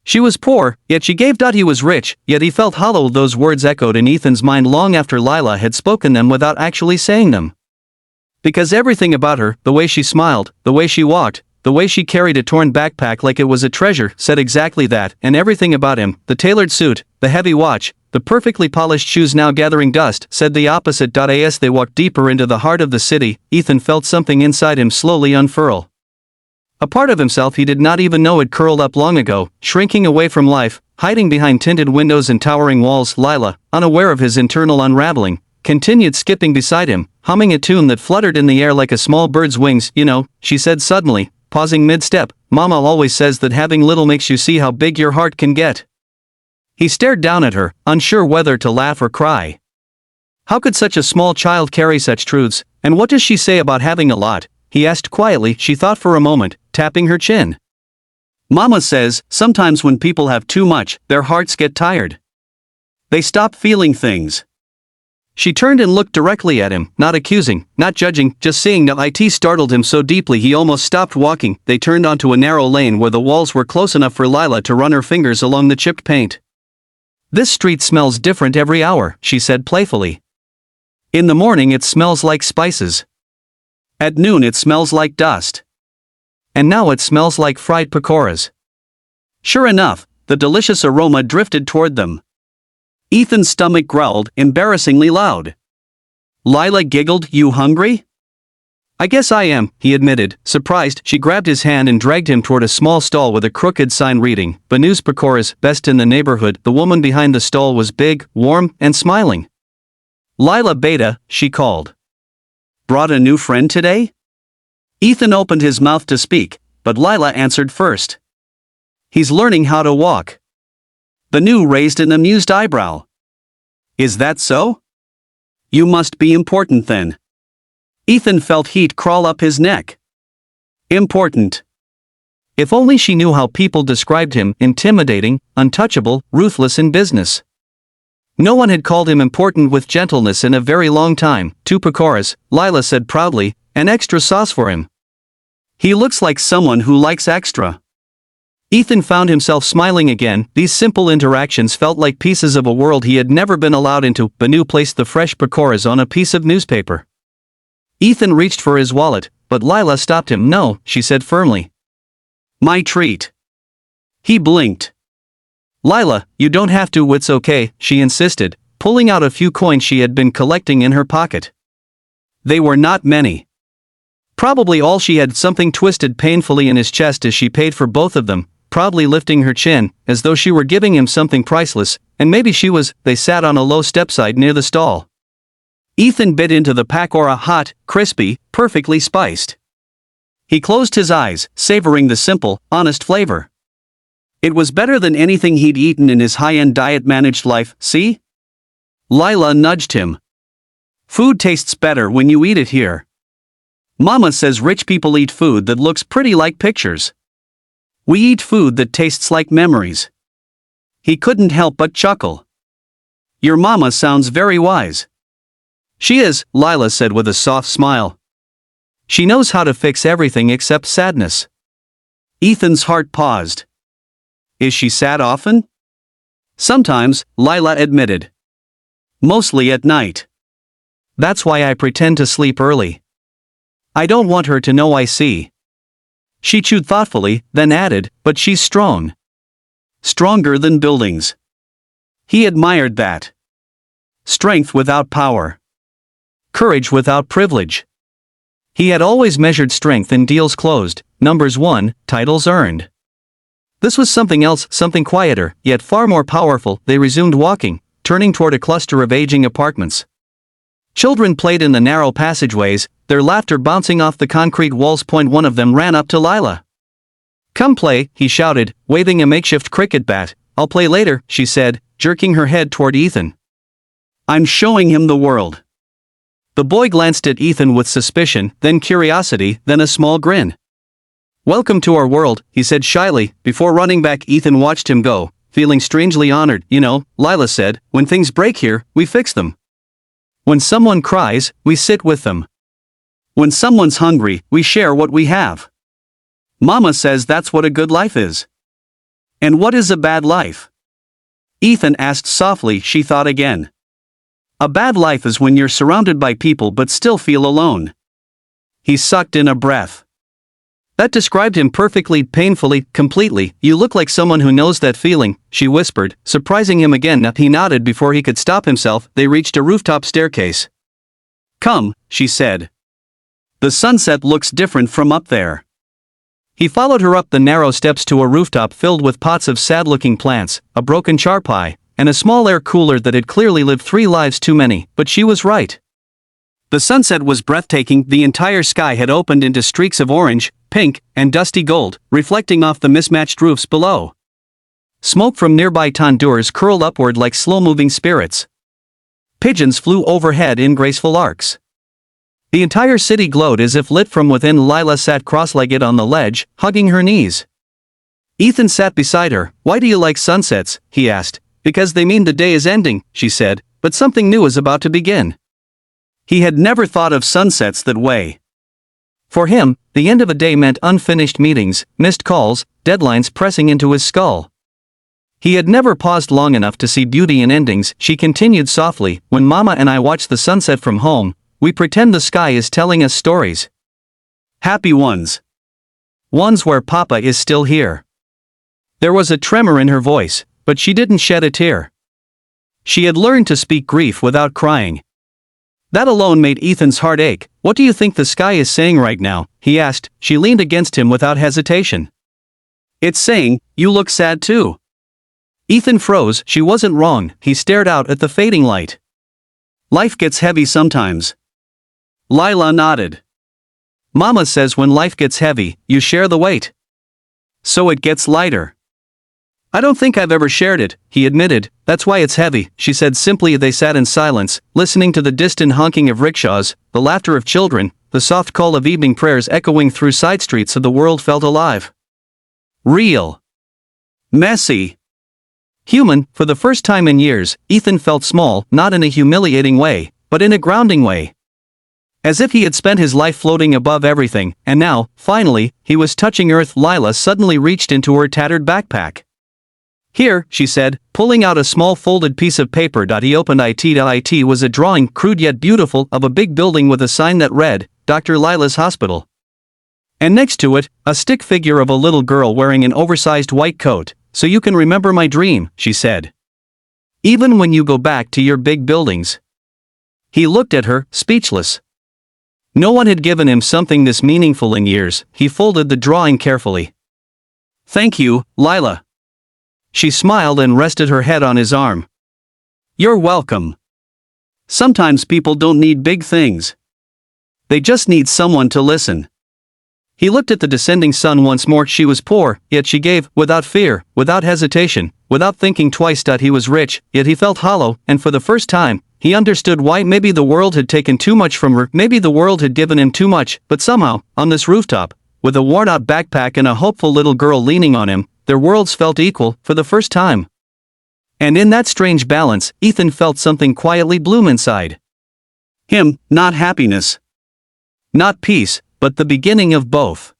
She was poor, yet she gave. He was rich, yet he felt hollow. Those words echoed in Ethan's mind long after Lila had spoken them without actually saying them. Because everything about her, the way she smiled, the way she walked, the way she carried a torn backpack like it was a treasure, said exactly that, and everything about him, the tailored suit, the heavy watch, the perfectly polished shoes now gathering dust, said the opposite. As they walked deeper into the heart of the city, Ethan felt something inside him slowly unfurl. A part of himself he did not even know had curled up long ago, shrinking away from life, hiding behind tinted windows and towering walls. Lila, unaware of his internal unraveling, continued skipping beside him, humming a tune that fluttered in the air like a small bird's wings. You know, she said suddenly, pausing mid-step, Mama always says that having little makes you see how big your heart can get. He stared down at her, unsure whether to laugh or cry. How could such a small child carry such truths, and what does she say about having a lot? He asked quietly. She thought for a moment, tapping her chin. Mama says, sometimes when people have too much, their hearts get tired. They stop feeling things. She turned and looked directly at him, not accusing, not judging, just seeing. It startled him so deeply he almost stopped walking. They turned onto a narrow lane where the walls were close enough for Lila to run her fingers along the chipped paint. This street smells different every hour, she said playfully. In the morning it smells like spices. At noon it smells like dust. And now it smells like fried pakoras. Sure enough, the delicious aroma drifted toward them. Ethan's stomach growled, embarrassingly loud. Lila giggled. You hungry? I guess I am, he admitted, surprised. She grabbed his hand and dragged him toward a small stall with a crooked sign reading, Banu's Pakoras, best in the neighborhood. The woman behind the stall was big, warm, and smiling. Lila Beta, she called. Brought a new friend today? Ethan opened his mouth to speak, but Lila answered first. He's learning how to walk. Banu raised an amused eyebrow. Is that so? You must be important then. Ethan felt heat crawl up his neck. Important. If only she knew how people described him: intimidating, untouchable, ruthless in business. No one had called him important with gentleness in a very long time. 2 pakoras, Lila said proudly, and extra sauce for him. He looks like someone who likes extra. Ethan found himself smiling again. These simple interactions felt like pieces of a world he had never been allowed into. Banu placed the fresh pakoras on a piece of newspaper. Ethan reached for his wallet, but Lila stopped him. No, she said firmly. My treat. He blinked. Lila, you don't have to. It's okay, she insisted, pulling out a few coins she had been collecting in her pocket. They were not many. Probably all she had. Something twisted painfully in his chest as she paid for both of them, proudly lifting her chin, as though she were giving him something priceless, and maybe she was. They sat on a low stepside near the stall. Ethan bit into the pakora, hot, crispy, perfectly spiced. He closed his eyes, savoring the simple, honest flavor. It was better than anything he'd eaten in his high-end diet-managed life. See? Lila nudged him. Food tastes better when you eat it here. Mama says rich people eat food that looks pretty like pictures. We eat food that tastes like memories. He couldn't help but chuckle. Your mama sounds very wise. She is, Lila said with a soft smile. She knows how to fix everything except sadness. Ethan's heart paused. Is she sad often? Sometimes, Lila admitted. Mostly at night. That's why I pretend to sleep early. I don't want her to know I see. She chewed thoughtfully, then added, but she's strong. Stronger than buildings. He admired that. Strength without power. Courage without privilege. He had always measured strength in deals closed, numbers won, titles earned. This was something else, something quieter, yet far more powerful. They resumed walking, turning toward a cluster of aging apartments. Children played in the narrow passageways, their laughter bouncing off the concrete walls. One of them ran up to Lila. Come play, he shouted, waving a makeshift cricket bat. I'll play later, she said, jerking her head toward Ethan. I'm showing him the world. The boy glanced at Ethan with suspicion, then curiosity, then a small grin. Welcome to our world, he said shyly. Before running back, Ethan watched him go, feeling strangely honored. You know, Lila said, when things break here, we fix them. When someone cries, we sit with them. When someone's hungry, we share what we have. Mama says that's what a good life is. And what is a bad life? Ethan asked softly. She thought again. A bad life is when you're surrounded by people but still feel alone. He sucked in a breath. That described him perfectly, painfully, completely. You look like someone who knows that feeling, she whispered, surprising him again. He nodded before he could stop himself. They reached a rooftop staircase. Come, she said. The sunset looks different from up there. He followed her up the narrow steps to a rooftop filled with pots of sad-looking plants, a broken charpai, and a small air cooler that had clearly lived 3 lives too many, but she was right. The sunset was breathtaking. The entire sky had opened into streaks of orange, pink, and dusty gold, reflecting off the mismatched roofs below. Smoke from nearby tandoors curled upward like slow-moving spirits. Pigeons flew overhead in graceful arcs. The entire city glowed as if lit from within. Lila sat cross-legged on the ledge, hugging her knees. Ethan sat beside her. Why do you like sunsets? He asked. Because they mean the day is ending, she said, but something new is about to begin. He had never thought of sunsets that way. For him, the end of a day meant unfinished meetings, missed calls, deadlines pressing into his skull. He had never paused long enough to see beauty in endings. She continued softly, when Mama and I watch the sunset from home, we pretend the sky is telling us stories. Happy ones. Ones where Papa is still here. There was a tremor in her voice, but she didn't shed a tear. She had learned to speak grief without crying. That alone made Ethan's heart ache. What do you think the sky is saying right now? He asked. She leaned against him without hesitation. It's saying, you look sad too. Ethan froze. She wasn't wrong. He stared out at the fading light. Life gets heavy sometimes. Lila nodded. Mama says when life gets heavy, you share the weight. So it gets lighter. I don't think I've ever shared it, he admitted. That's why it's heavy, she said simply. They sat in silence, listening to the distant honking of rickshaws, the laughter of children, the soft call of evening prayers echoing through side streets. So the world felt alive. Real. Messy. Human. For the first time in years, Ethan felt small, not in a humiliating way, but in a grounding way. As if he had spent his life floating above everything, and now, finally, he was touching earth. Lila suddenly reached into her tattered backpack. Here, she said, pulling out a small folded piece of paper. He opened it. It was a drawing, crude yet beautiful, of a big building with a sign that read, Dr. Lila's Hospital. And next to it, a stick figure of a little girl wearing an oversized white coat. So you can remember my dream, she said. Even when you go back to your big buildings. He looked at her, speechless. No one had given him something this meaningful in years. He folded the drawing carefully. Thank you, Lila. She smiled and rested her head on his arm. You're welcome. Sometimes people don't need big things. They just need someone to listen. He looked at the descending sun once more. She was poor, yet she gave, without fear, without hesitation, without thinking twice. He was rich, yet he felt hollow, and for the first time, he understood why. Maybe the world had taken too much from her, maybe the world had given him too much, but somehow, on this rooftop, with a worn-out backpack and a hopeful little girl leaning on him, their worlds felt equal, for the first time. And in that strange balance, Ethan felt something quietly bloom inside him, not happiness, not peace, but the beginning of both.